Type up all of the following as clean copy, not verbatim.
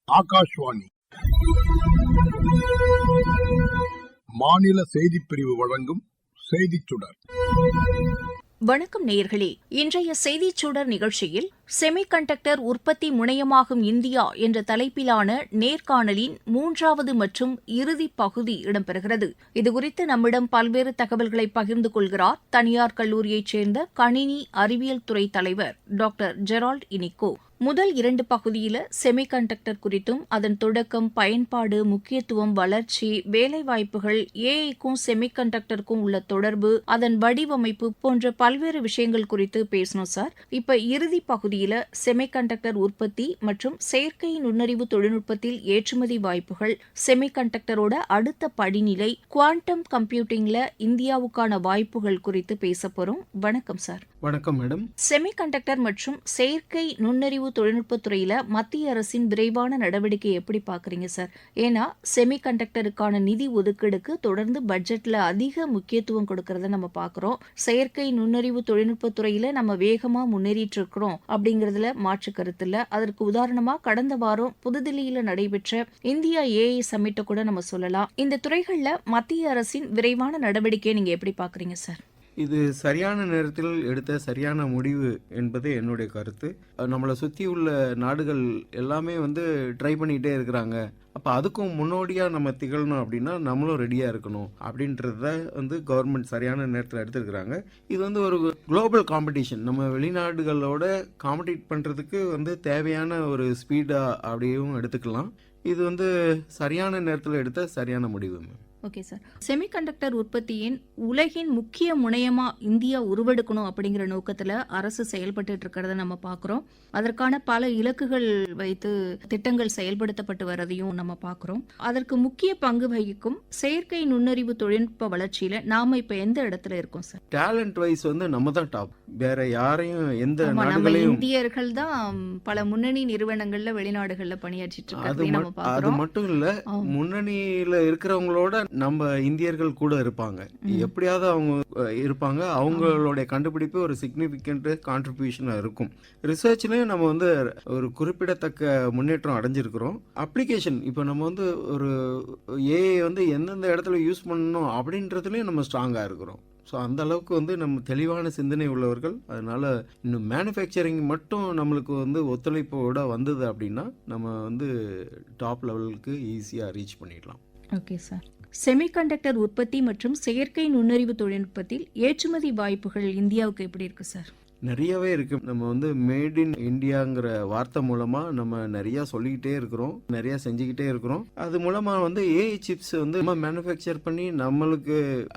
ஆகாஷ்வாணி மாநில செய்திப் பிரிவு வழங்கும் செய்திச் சுடர். வணக்கம் நேயர்களே. இன்றைய செய்திச் சுடர் நிகழ்ச்சியில் செமிகண்டக்டர் உற்பத்தி முனையமாகும் இந்தியா என்ற தலைப்பிலான நேர்காணலின் 3வது மற்றும் இறுதிப் பகுதி இடம்பெறுகிறது. இதுகுறித்து நம்மிடம் பல்வேறு தகவல்களை பகிர்ந்து கொள்கிறார் தனியார் கல்லூரியைச் சேர்ந்த கணினி அறிவியல் துறை தலைவர் டாக்டர் ஜெரால்ட் இனிகோ. முதல் 2 பகுதியில் செமிகண்டக்டர் குறித்தும் அதன் தொடக்கம், பயன்பாடு, முக்கியத்துவம், வளர்ச்சி, வேலைவாய்ப்புகள், ஏஐக்கும் செமிகண்டக்டருக்கும் உள்ள தொடர்பு, அதன் வடிவமைப்பு போன்ற பல்வேறு விஷயங்கள் குறித்து பேசணும் சார். இப்ப இறுதி பகுதியில் செமிகண்டக்டர் உற்பத்தி மற்றும் செயற்கை நுண்ணறிவு தொழில்நுட்பத்தில் ஏற்றுமதி வாய்ப்புகள், செமிகண்டக்டரோட அடுத்த படிநிலை, குவாண்டம் கம்ப்யூட்டிங்ல இந்தியாவுக்கான வாய்ப்புகள் குறித்து பேச போறோம். வணக்கம் சார். வணக்கம் மேடம். செமிகண்டக்டர் மற்றும் செயற்கை நுண்ணறிவு தொழில்நுட்பத்துறையில மத்திய அரசின் விரைவான நடவடிக்கை எப்படி பாக்குறீங்க சார்? ஏன்னா செமிகண்டக்டருக்கான நிதி ஒதுக்கீடுக்கு தொடர்ந்து பட்ஜெட்ல அதிக முக்கியத்துவம் கொடுக்கறத நம்ம பாக்குறோம். செயற்கை நுண்ணறிவு தொழில்நுட்பத்துறையில நம்ம வேகமா முன்னேறிட்டு இருக்கிறோம் அப்படிங்கறதுல மாற்று கருத்து இல்ல. அதற்கு உதாரணமா கடந்த வாரம் புதுதில்லியில நடைபெற்ற இந்தியா ஏஐ சம்மிட்டை கூட நம்ம சொல்லலாம். இந்த துறைகள்ல மத்திய அரசின் விரைவான நடவடிக்கையை நீங்க எப்படி பாக்குறீங்க சார்? இது சரியான நேரத்தில் எடுத்த சரியான முடிவு என்பது என்னுடைய கருத்து. நம்மளை சுற்றி உள்ள நாடுகள் எல்லாமே ட்ரை பண்ணிகிட்டே இருக்கிறாங்க. அப்போ அதுக்கும் முன்னோடியாக நம்ம திகழணும் அப்படின்னா நம்மளும் ரெடியாக இருக்கணும் அப்படின்றத கவர்மெண்ட் சரியான நேரத்தில் எடுத்துருக்குறாங்க. இது ஒரு குளோபல் காம்படிஷன். நம்ம வெளிநாடுகளோட காம்படிட் பண்ணுறதுக்கு தேவையான ஒரு ஸ்பீடாக அப்படியும் எடுத்துக்கலாம். இது சரியான நேரத்தில் எடுத்த சரியான முடிவு. Okay sir. செமிகண்டக்டர் உற்பத்தியின் உலகின் முக்கிய முனையமா இந்தியா உருவெடுக்கணும் அப்படிங்கிற நோக்கத்துல அரசு செயல்பட்டு இருக்கிறத நம்ம பாக்குறோம். அதற்கான பல இலக்குகள் வைத்து திட்டங்கள் செயல்படுத்தப்பட்டு வரதையும் நம்ம பாக்குறோம். அதற்கு முக்கிய பங்கு வகிக்கும் செயற்கை நுண்ணறிவு தொழில்நுட்ப வளர்ச்சியில நாம இப்ப எந்த இடத்துல இருக்கோம் சார்? டேலண்ட் வைஸ் நம்ம தான் டாப். வேற யாரையும் எந்த நம்ம நாடுகளையும் இந்தியர்கள் தான் பல முன்னணி நிறுவனங்கள்ல வெளிநாடுகள்ல பணியாற்றிட்டு அது இருக்காங்க. மட்டும் இல்ல, முன்னணியில இருக்கிறவங்களோட நம்ம இந்தியர்கள் கூட இருப்பாங்க. எப்படியாவது அவங்க இருப்பாங்க. அவங்களுடைய கண்டுபிடிப்பு ஒரு சிக்னிபிகண்ட் கான்ட்ரிபியூஷனா இருக்கும். ரிசர்ச்லயும் நம்ம ஒரு குறிப்பிடத்தக்க முன்னேற்றம் அடைஞ்சிருக்கிறோம். அப்ளிகேஷன் இப்போ நம்ம ஒரு ஏஐ எந்தெந்த இடத்துல யூஸ் பண்ணணும் அப்படின்றதுலயும் நம்ம ஸ்ட்ராங்கா இருக்கிறோம். ஸோ அந்த அளவுக்கு நம்ம தெளிவான சிந்தனை உள்ளவர்கள். அதனால இன்னும் மேனுஃபேக்சரிங் மட்டும் நம்மளுக்கு ஒத்துழைப்போட வந்தது அப்படின்னா நம்ம டாப் லெவலுக்கு ஈஸியாக ரீச் பண்ணிடலாம். Okay sir. செமிகண்டக்டர் உற்பத்தி மற்றும் செயற்கை நுண்ணறிவு தொழில்நுட்பத்தில் ஏற்றுமதி வாய்ப்புகள் இந்தியாவுக்கு எப்படி இருக்கு சார்? நிறையவே இருக்கு. நம்ம மேட் இன் இந்தியாங்கிற வார்த்தை மூலமா நம்ம நிறைய சொல்லிக்கிட்டே இருக்கிறோம், நிறைய செஞ்சுக்கிட்டே இருக்கிறோம். அது மூலமா ஏஐ சிப்ஸ் நம்ம மேனுஃபேக்சர் பண்ணி நம்மளுக்கு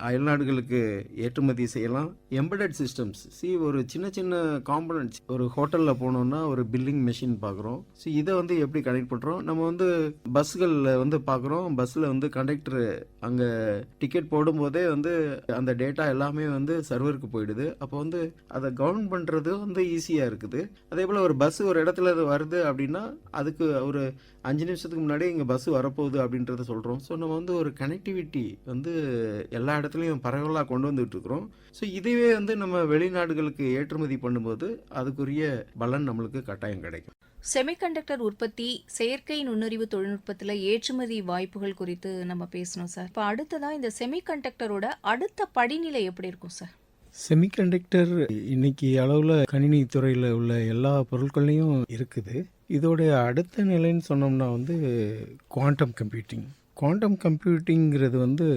அயல்நாடுகளுக்கு ஏற்றுமதி செய்யலாம். எம்பெடட் சிஸ்டம்ஸ், ஒரு சின்ன சின்ன காம்பனன்ட்ஸ், ஒரு ஹோட்டல்ல போனோம்னா ஒரு பில்லிங் மெஷின் பார்க்குறோம். இதை எப்படி கனெக்ட் பண்றோம்? நம்ம பஸ்களில் பார்க்குறோம். பஸ்ல கண்டக்டர் அங்க டிக்கெட் போடும்போதே அந்த டேட்டா எல்லாமே சர்வருக்கு போயிடுது. அப்போ அதை கவர்மெண்ட் பண்றது ஈஸியா இருக்குது. அதே போல ஒரு பஸ் ஒரு இடத்துல வருது அப்படின்னா அதுக்கு ஒரு 5 நிமிஷத்துக்கு முன்னாடி இங்க பஸ் வரப்போகுது அப்படின்றத சொல்றோம். ஸோ நம்ம ஒரு கனெக்டிவிட்டி எல்லா இடத்துலையும் பரவலா கொண்டு வந்துட்டு இருக்கிறோம். ஸோ இதுவே நம்ம வெளிநாடுகளுக்கு ஏற்றுமதி பண்ணும்போது அதுக்குரிய பலன் நம்மளுக்கு கட்டாயம் கிடைக்கும். செமிகண்டக்டர் உற்பத்தி, செயற்கை நுண்ணறிவு தொழில்நுட்பத்துல ஏற்றுமதி வாய்ப்புகள் குறித்து நம்ம பேசணும் சார். இப்போ அடுத்ததா இந்த செமிகண்டக்டரோட அடுத்த படிநிலை எப்படி இருக்கும் சார்? செமிகண்டக்டர் இன்னைக்கு அளவில் கணினி துறையில் உள்ள எல்லா பொருட்கள்லையும் இருக்குது. இதோடைய அடுத்த நிலைன்னு சொன்னோம்னா குவாண்டம் கம்ப்யூட்டிங். குவாண்டம் கம்ப்யூட்டிங்கிறது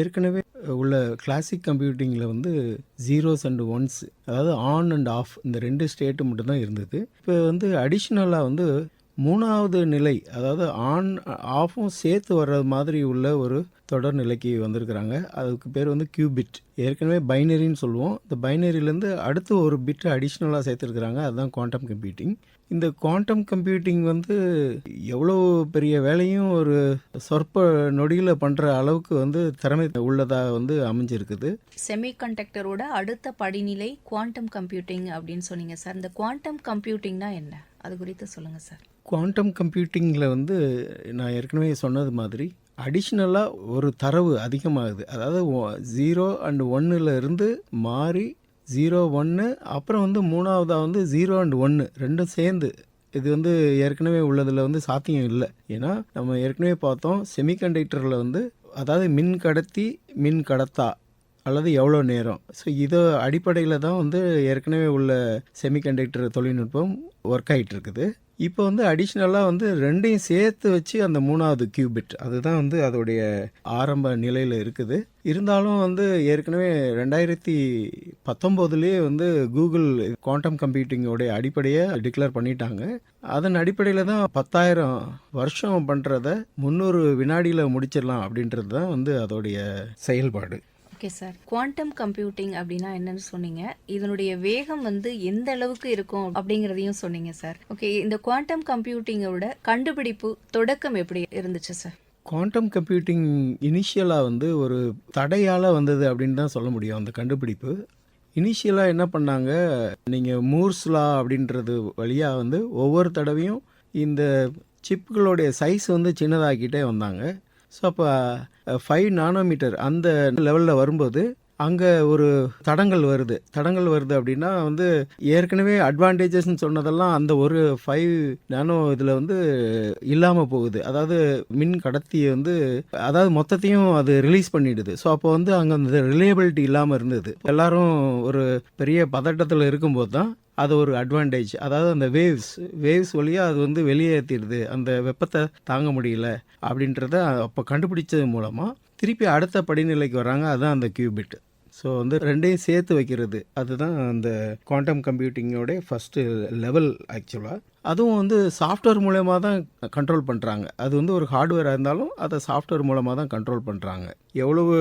ஏற்கனவே உள்ள கிளாசிக் கம்ப்யூட்டிங்கில் ஜீரோஸ் அண்ட் ஒன்ஸ், அதாவது ஆன் அண்ட் ஆஃப், இந்த 2 ஸ்டேட்டு மட்டும்தான் இருந்தது. இப்போ அடிஷ்னலாக 3வது நிலை, அதாவது ஆன் ஆஃபும் சேர்த்து வர்ற மாதிரி உள்ள ஒரு தொடர் நிலைக்கு வந்திருக்கிறாங்க. அதுக்கு பேர் கியூபிட். ஏற்கனவே பைனரின்னு சொல்லுவோம். இந்த பைனரியிலேருந்து அடுத்து ஒரு பிட் அடிஷ்னலாக சேர்த்துருக்குறாங்க. அதுதான் குவாண்டம் கம்ப்யூட்டிங். இந்த குவாண்டம் கம்ப்யூட்டிங் எவ்வளோ பெரிய வேலையும் ஒரு சொற்ப நொடியில் பண்ணுற அளவுக்கு திறமை உள்ளதாக அமைஞ்சிருக்குது. செமிகண்டக்டரோட அடுத்த படிநிலை குவாண்டம் கம்ப்யூட்டிங் அப்படின்னு சொன்னீங்க சார். இந்த குவாண்டம் கம்ப்யூட்டிங்னா என்ன, அது குறித்து சொல்லுங்கள் சார். குவாண்டம் கம்ப்யூட்டிங்கில் நான் ஏற்கனவே சொன்னது மாதிரி அடிஷ்னலாக ஒரு தரவு அதிகமாகுது. அதாவது 0 and 1 இருந்து மாறி 0, 1, அப்புறம் 3ஆவதாக 0 and 1 ரெண்டும் சேர்ந்து இது வந்து ஏற்கனவே உள்ளதில் வந்து சாத்தியம் இல்லை. ஏன்னா நம்ம ஏற்கனவே பார்த்தோம் செமிகண்டக்டரில் வந்து அதாவது மின் கடத்தி மின் கடத்தா அல்லது எவ்வளோ நேரம். ஸோ இதை அடிப்படையில் தான் வந்து ஏற்கனவே உள்ள செமிகண்டக்டர் தொழில்நுட்பம் ஒர்க் ஆகிட்டு இருக்குது. இப்போ வந்து அடிஷ்னலாக வந்து ரெண்டையும் சேர்த்து வச்சு அந்த 3வது கியூபிட் அதுதான் வந்து அதோடைய ஆரம்ப நிலையில் இருக்குது. இருந்தாலும் வந்து ஏற்கனவே 2019 வந்து கூகுள் குவாண்டம் கம்ப்யூட்டிங்கோடைய அடிப்படையை டிக்ளேர் பண்ணிட்டாங்க. அதன் அடிப்படையில் தான் 10,000 வருஷம் பண்ணுறத 300 வினாடியில் முடிச்சிடலாம் அப்படின்றது தான் வந்து அதோடைய செயல்பாடு. ஓகே சார், குவாண்டம் கம்ப்யூட்டிங் அப்படின்னா என்னன்னு சொன்னீங்க. இதனுடைய வேகம் வந்து எந்த அளவுக்கு இருக்கும் அப்படிங்கிறதையும் சொன்னீங்க சார். ஓகே, இந்த குவாண்டம் கம்ப்யூட்டிங்கோட கண்டுபிடிப்பு தொடக்கம் எப்படி இருந்துச்சு சார்? குவாண்டம் கம்ப்யூட்டிங் இனிஷியலாக வந்து ஒரு தடையால் வந்தது அப்படின்னு தான் சொல்ல முடியும். அந்த கண்டுபிடிப்பு இனிஷியலாக என்ன பண்ணாங்க, நீங்கள் மூர்ஸ் லா அப்படின்றது வழியாக வந்து ஒவ்வொரு தடவையும் இந்த சிப்புகளுடைய சைஸ் வந்து சின்னதாக்கிட்டே வந்தாங்க. ஸோ அப்போ 5 நானோமீட்டர் அந்த லெவலில் வரும்போது அங்கே ஒரு தடங்கள் வருது அப்படின்னா வந்து ஏற்கனவே அட்வான்டேஜஸ்ன்னு சொன்னதெல்லாம் அந்த ஒரு 5 நானோ இதில் வந்து இல்லாமல் போகுது. அதாவது மின் கடத்தியை வந்து அதாவது மொத்தத்தையும் அது ரிலீஸ் பண்ணிடுது. ஸோ அப்போ வந்து அங்கே அந்த ரிலையபிலிட்டி இல்லாமல் இருந்தது. எல்லாரும் ஒரு பெரிய பதட்டத்தில் இருக்கும்போது தான் அது ஒரு அட்வான்டேஜ். அதாவது அந்த வேவ்ஸ் வழியாக அது வந்து வெளியேற்றிடுது, அந்த வெப்பத்தை தாங்க முடியல அப்படின்றத அப்போ கண்டுபிடிச்சது மூலமாக திருப்பி அடுத்த படிநிலைக்கு வராங்க. அதுதான் அந்த கியூபிட். ஸோ வந்து ரெண்டையும் சேர்த்து வைக்கிறது அதுதான் அந்த குவாண்டம் கம்ப்யூட்டிங்கோட ஃபஸ்ட்டு லெவல் ஆக்சுவலாக. அதுவும் வந்து சாஃப்ட்வேர் மூலமாக தான் கண்ட்ரோல் பண்ணுறாங்க. அது வந்து ஒரு ஹார்ட்வேராக இருந்தாலும் அதை சாஃப்ட்வேர் மூலமாக தான் கண்ட்ரோல் பண்ணுறாங்க. எவ்வளவு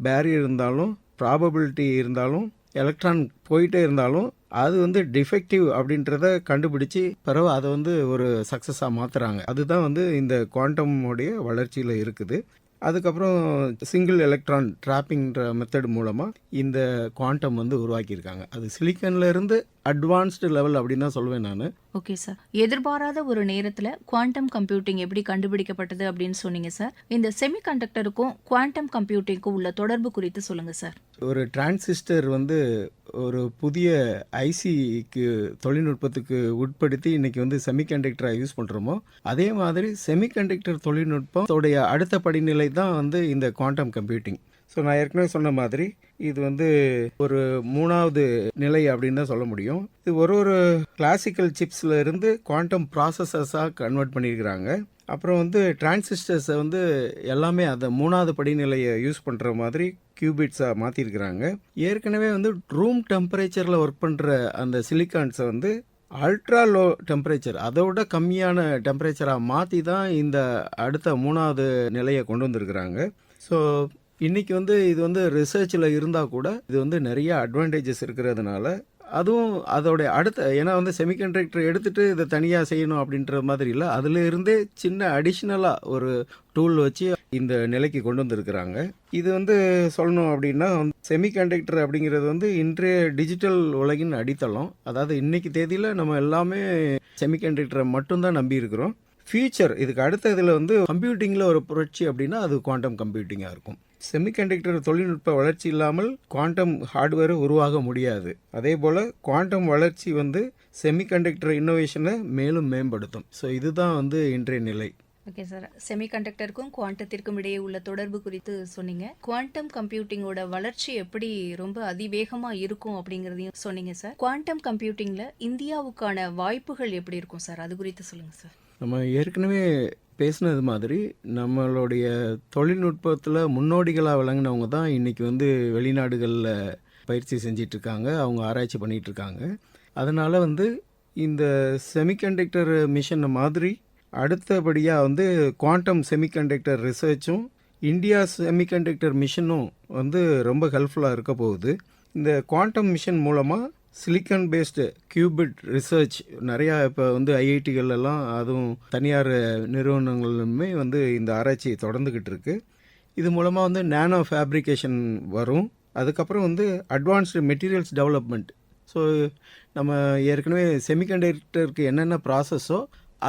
பேரியர் இருந்தாலும் ப்ராபபிலிட்டி இருந்தாலும் எலக்ட்ரான் போயிட்டே இருந்தாலும் அது வந்து டிஃபெக்டிவ் அப்படின்றத கண்டுபிடிச்சி பிறகு அதை வந்து ஒரு சக்ஸஸாக மாற்றுறாங்க. அதுதான் வந்து இந்த குவாண்டமுடைய வளர்ச்சியில் இருக்குது. அதுக்கப்புறம் சிங்கிள் எலக்ட்ரான் ட்ராப்பிங்ன்ற மெத்தட் மூலமாக இந்த குவாண்டம் வந்து உருவாக்கியிருக்காங்க. அது சிலிக்கன்ல இருந்து அட்வான்ஸ்டு லெவல் அப்படின்னு தான் சொல்லுவேன் நான். ஓகே சார், எதிர்பாராத ஒரு நேரத்தில் குவாண்டம் கம்ப்யூட்டிங் எப்படி கண்டுபிடிக்கப்பட்டது அப்படின்னு சொன்னீங்க சார். இந்த செமிகண்டக்டருக்கும் குவாண்டம் கம்ப்யூட்டிங்க்கும் உள்ள தொடர்பு குறித்து சொல்லுங்கள் சார். ஒரு டிரான்சிஸ்டர் வந்து ஒரு புதிய ஐசிக்கு தொழில்நுட்பத்துக்கு உட்படுத்தி இன்னைக்கு வந்து செமிகண்டக்டராக யூஸ் பண்ணுறோமோ அதே மாதிரி செமிகண்டக்டர் தொழில்நுட்பத்தோடைய அடுத்த படிநிலை தான் வந்து இந்த குவாண்டம் கம்ப்யூட்டிங். ஸோ நான் ஏற்கனவே சொன்ன மாதிரி இது வந்து ஒரு 3வது நிலை அப்படின்னு தான் சொல்ல முடியும். இது ஒரு கிளாசிக்கல் சிப்ஸில் இருந்து குவாண்டம் ப்ராசஸர்ஸாக கன்வெர்ட் பண்ணியிருக்கிறாங்க. அப்புறம் வந்து டிரான்சிஸ்டர்ஸை வந்து எல்லாமே அந்த 3வது படிநிலையை யூஸ் பண்ணுற மாதிரி கியூபிட்ஸாக மாற்றிருக்கிறாங்க. ஏற்கனவே வந்து ரூம் டெம்பரேச்சரில் ஒர்க் பண்ணுற அந்த சிலிக்கான்ஸை வந்து அல்ட்ரா லோ டெம்பரேச்சர் அதோட கம்மியான டெம்பரேச்சராக மாற்றி தான் இந்த அடுத்த 3வது நிலையை கொண்டு வந்திருக்கிறாங்க. ஸோ இன்றைக்கி வந்து இது வந்து ரிசர்ச்சில் இருந்தால் கூட இது வந்து நிறைய அட்வான்டேஜஸ் இருக்கிறதுனால அதுவும் அதோடைய அடுத்த ஏன்னா வந்து செமிகண்டக்டர் எடுத்துகிட்டு இதை தனியாக செய்யணும் அப்படின்ற மாதிரி இல்லை, அதில் இருந்தே சின்ன அடிஷ்னலாக ஒரு டூல் வச்சு இந்த நிலைக்கு கொண்டு வந்திருக்கிறாங்க. இது வந்து சொல்லணும் அப்படின்னா செமிகண்டக்டர் அப்படிங்கிறது வந்து இன்றைய டிஜிட்டல் உலகின் அடித்தளம். அதாவது இன்னைக்கு தேதியில் நம்ம எல்லாமே செமிகண்டக்டரை மட்டும்தான் நம்பி இருக்கிறோம். ஃபியூச்சர் இதுக்கு அடுத்த இதில் வந்து கம்ப்யூட்டிங்கில் ஒரு புரட்சி அப்படின்னா அது குவாண்டம் கம்ப்யூட்டிங்காக இருக்கும். செமிகண்டக்டர் தொழில்நுட்ப வளர்ச்சி இல்லாமல் குவாண்டம் ஹார்ட்வேர் உருவாக முடியாது. அதே போல் குவாண்டம் வளர்ச்சி வந்து செமிகண்டக்டர் இன்னோவேஷனை மேலும் மேம்படுத்தும். ஸோ இதுதான் வந்து இன்றைய நிலை. ஓகே சார், செமிகண்டக்டருக்கும் குவாண்டத்திற்கும் இடையே உள்ள தொடர்பு குறித்து சொன்னீங்க. குவாண்டம் கம்ப்யூட்டிங்கோட வளர்ச்சி எப்படி ரொம்ப அதிவேகமாக இருக்கும் அப்படிங்கிறதையும் சொன்னீங்க சார். குவாண்டம் கம்ப்யூட்டிங்கில் இந்தியாவுக்கான வாய்ப்புகள் எப்படி இருக்கும் சார், அது குறித்து சொல்லுங்கள் சார். நம்ம ஏற்கனவே பேசினது மாதிரி நம்மளுடைய தொழில்நுட்பத்தில் முன்னோடிகளாக விளங்கினவங்க தான் இன்றைக்கி வந்து வெளிநாடுகளில் பயிற்சி செஞ்சிட்ருக்காங்க, அவங்க ஆராய்ச்சி பண்ணிகிட்ருக்காங்க. அதனால் வந்து இந்த செமிகண்டக்டர் மிஷன் மாதிரி அடுத்தபடியாக வந்து குவாண்டம் செமிகண்டக்டர் ரிசர்ச்சும் இந்தியா செமிகண்டக்டர் மிஷனும் வந்து ரொம்ப ஹெல்ப்ஃபுல்லாக இருக்க போகுது. இந்த குவாண்டம் மிஷன் மூலமாக சிலிக்கான் பேஸ்டு கியூபிட் ரிசர்ச் நிறையா இப்போ வந்து ஐஐடிகள்லாம் அதுவும் தனியார் நிறுவனங்களுமே வந்து இந்த ஆராய்ச்சி தொடர்ந்துக்கிட்டு இருக்கு. இது மூலமாக வந்து நேனோ ஃபேப்ரிகேஷன் வரும். அதுக்கப்புறம் வந்து அட்வான்ஸ்டு மெட்டீரியல்ஸ் டெவலப்மெண்ட். ஸோ நம்ம ஏற்கனவே செமிகண்டக்டருக்கு என்னென்ன ப்ராசஸோ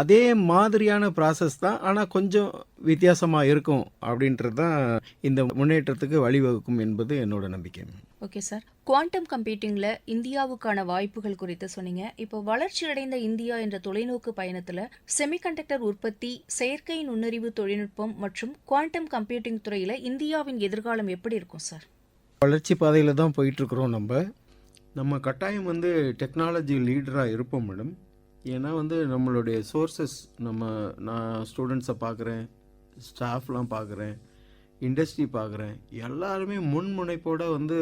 அதே மாதிரியான ப்ராசஸ் தான், ஆனால் கொஞ்சம் வித்தியாசமாக இருக்கும் அப்படின்றது தான் இந்த முன்னேற்றத்துக்கு வழிவகுக்கும் என்பது என்னோட நம்பிக்கை. ஓகே சார், குவாண்டம் கம்ப்யூட்டிங்ல இந்தியாவுக்கான வாய்ப்புகள் குறித்து சொன்னீங்க. இப்போ வளர்ச்சியடைந்த இந்தியா என்ற தொலைநோக்கு பயணத்துல செமிகண்டக்டர் உற்பத்தி, செயற்கை நுண்ணறிவு தொழில்நுட்பம் மற்றும் குவாண்டம் கம்ப்யூட்டிங் துறையில இந்தியாவின் எதிர்காலம் எப்படி இருக்கும் சார்? வளர்ச்சி பாதையில் தான் போயிட்டுருக்குறோம். நம்ம கட்டாயம் வந்து டெக்னாலஜி லீடராக இருப்போம் மேடம். ஏன்னா வந்து நம்மளுடைய சோர்சஸ், நான் ஸ்டூடெண்ட்ஸை பார்க்குறேன், ஸ்டாஃப்லாம் பார்க்குறேன், இண்டஸ்ட்ரி பார்க்குறேன், எல்லாருமே முன்முனைப்போடு வந்து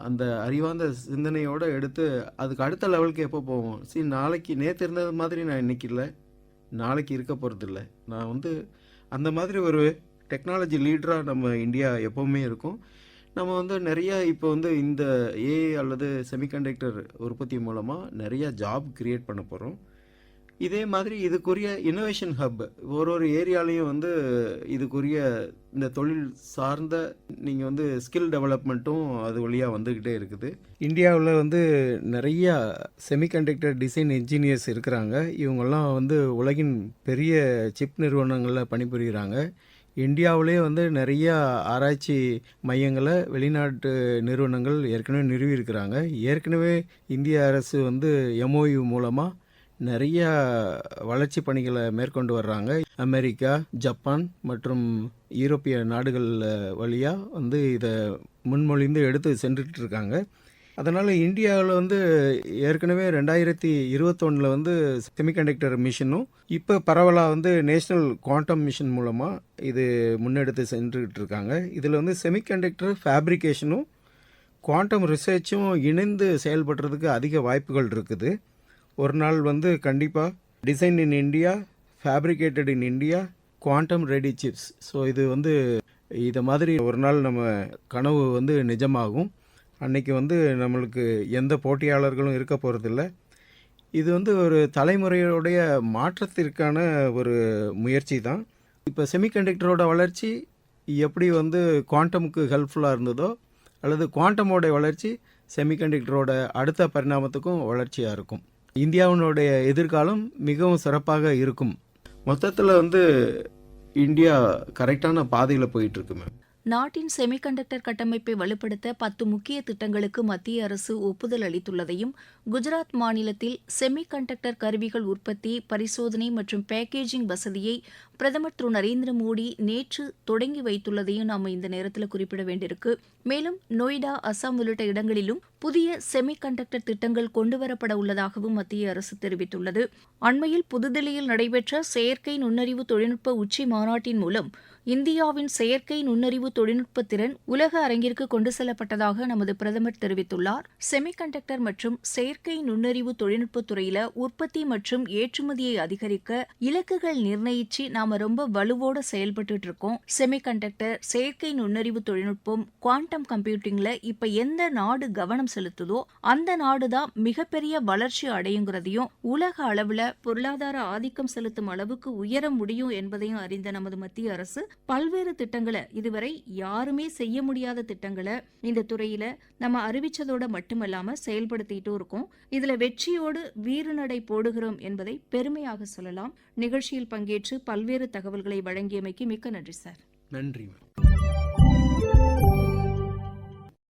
அந்த அறிவார்ந்த சிந்தனையோடு எடுத்து அதுக்கு அடுத்த லெவலுக்கு எப்போ போவோம். நாளைக்கு நேற்று இருந்தது மாதிரி நான் இன்றைக்கி இல்லை, நாளைக்கு இருக்க போகிறது இல்லை. நான் வந்து அந்த மாதிரி ஒரு டெக்னாலஜி லீடராக நம்ம இந்தியா எப்போவுமே இருக்கும். நம்ம வந்து நிறையா இப்போ வந்து இந்த ஏஐ அல்லது செமிகண்டக்டர் உற்பத்தி மூலமாக நிறையா ஜாப் கிரியேட் பண்ண போகிறோம். இதே மாதிரி இதுக்குரிய இன்னோவேஷன் ஹப் ஒரு ஏரியாலையும் வந்து இதுக்குரிய இந்த தொழில் சார்ந்த நீங்கள் வந்து ஸ்கில் டெவலப்மெண்ட்டும் அது வழியாக வந்துக்கிட்டே இருக்குது. இந்தியாவில் வந்து நிறையா செமிகண்டக்டர் டிசைன் இன்ஜினியர்ஸ் இருக்கிறாங்க. இவங்கெல்லாம் வந்து உலகின் பெரிய சிப் நிறுவனங்களில் பணிபுரிகிறாங்க. இந்தியாவிலே வந்து நிறையா ஆராய்ச்சி மையங்களை வெளிநாட்டு நிறுவனங்கள் ஏற்கனவே நிறுவியிருக்கிறாங்க. ஏற்கனவே இந்திய அரசு வந்து எம்ஓயு மூலமாக நிறையா வளர்ச்சி பணிகளை மேற்கொண்டு வர்றாங்க. அமெரிக்கா, ஜப்பான் மற்றும் யூரோப்பிய நாடுகள் வழியாக வந்து இதை முன்மொழிந்து எடுத்து சென்றுட்டு இருக்காங்க. அதனால் இந்தியாவில் வந்து ஏற்கனவே 2021 வந்து செமிகண்டக்டர் மிஷனும், இப்போ பரவலாக வந்து நேஷ்னல் குவாண்டம் மிஷன் மூலமாக இது முன்னெடுத்து சென்றுக்கிட்டு இருக்காங்க. இதில் வந்து செமிகண்டக்டர் ஃபேப்ரிகேஷனும் குவாண்டம் ரிசர்ச்சும் இணைந்து செயல்படுறதுக்கு அதிக வாய்ப்புகள் இருக்குது. ஒரு நாள் வந்து கண்டிப்பாக design in India, fabricated in India, quantum ready chips. So இது வந்து இதை மாதிரி ஒரு நாள் நம்ம கனவு வந்து நிஜமாகும். அன்றைக்கி வந்து நம்மளுக்கு எந்த போட்டியாளர்களும் இருக்க போகிறதில்ல. இது வந்து ஒரு தலைமுறையுடைய மாற்றத்திற்கான ஒரு முயற்சி தான். இப்போ செமிகண்டக்டரோட வளர்ச்சி எப்படி வந்து குவாண்டமுக்கு ஹெல்ப்ஃபுல்லாக இருந்ததோ, அல்லது குவாண்டமோட வளர்ச்சி செமிகண்டக்டரோட அடுத்த பரிணாமத்துக்கும் வளர்ச்சியாக இருக்கும். இந்தியாவினுடைய எதிர்காலம் மிகவும் சிறப்பாக இருக்கும். மொத்தத்தில் வந்து இந்தியா கரெக்டான பாதையில் போயிட்டுருக்கு மேம். நாட்டின் செமிகண்டக்டர் கட்டமைப்பை வலுப்படுத்த 10 முக்கிய திட்டங்களுக்கு மத்திய அரசு ஒப்புதல் அளித்துள்ளதையும், குஜராத் மாநிலத்தில் செமிகண்டக்டர் கருவிகள் உற்பத்தி, பரிசோதனை மற்றும் பேக்கேஜிங் வசதியை பிரதமர் திரு நரேந்திர மோடி நேற்று தொடங்கி வைத்துள்ளதையும் நாம் இந்த நேரத்தில் குறிப்பிட வேண்டியிருக்கு. மேலும் நொய்டா, அசாம் உள்ளிட்ட இடங்களிலும் புதிய செமிகண்டக்டர் திட்டங்கள் கொண்டுவரப்பட உள்ளதாகவும் மத்திய அரசு தெரிவித்துள்ளது. அண்மையில் புதுதில்லியில் நடைபெற்ற செயற்கை நுண்ணறிவு தொழில்நுட்ப உச்சி மாநாட்டின் மூலம் இந்தியாவின் செயற்கை நுண்ணறிவு தொழில்நுட்ப திறன் உலக அரங்கிற்கு கொண்டு செல்லப்பட்டதாக நமது பிரதமர் தெரிவித்துள்ளார். செமிகண்டக்டர் மற்றும் செயற்கை நுண்ணறிவு தொழில்நுட்பத் துறையில உற்பத்தி மற்றும் ஏற்றுமதியை அதிகரிக்க இலக்குகள் நிர்ணயிச்சு நாம ரொம்ப வலுவோட செயல்பட்டு இருக்கோம். செமிகண்டக்டர், செயற்கை நுண்ணறிவு தொழில்நுட்பம், குவாண்டம் கம்ப்யூட்டிங்ல இப்ப எந்த நாடு கவனம் செலுத்துதோ அந்த நாடுதான் மிகப்பெரிய வளர்ச்சி அடையுங்கிறதையும், உலக அளவுல பொருளாதார ஆதிக்கம் செலுத்தும் அளவுக்கு உயர முடியும் என்பதையும் அறிந்த நமது மத்திய அரசு பல்வேறு திட்டங்களை, இதுவரை யாருமே செய்ய முடியாத திட்டங்களை இந்த துறையில நம்ம அறிவிச்சதோட மட்டுமல்லாம செயல்படுத்திட்டு இருக்கோம். இதுல வெற்றியோடு வீறுநடை போடுகிறோம் என்பதை பெருமையாக சொல்லலாம். நிகழ்ச்சியில் பங்கேற்று பல்வேறு தகவல்களை வழங்கியமைக்கு மிக்க நன்றி சார். நன்றி.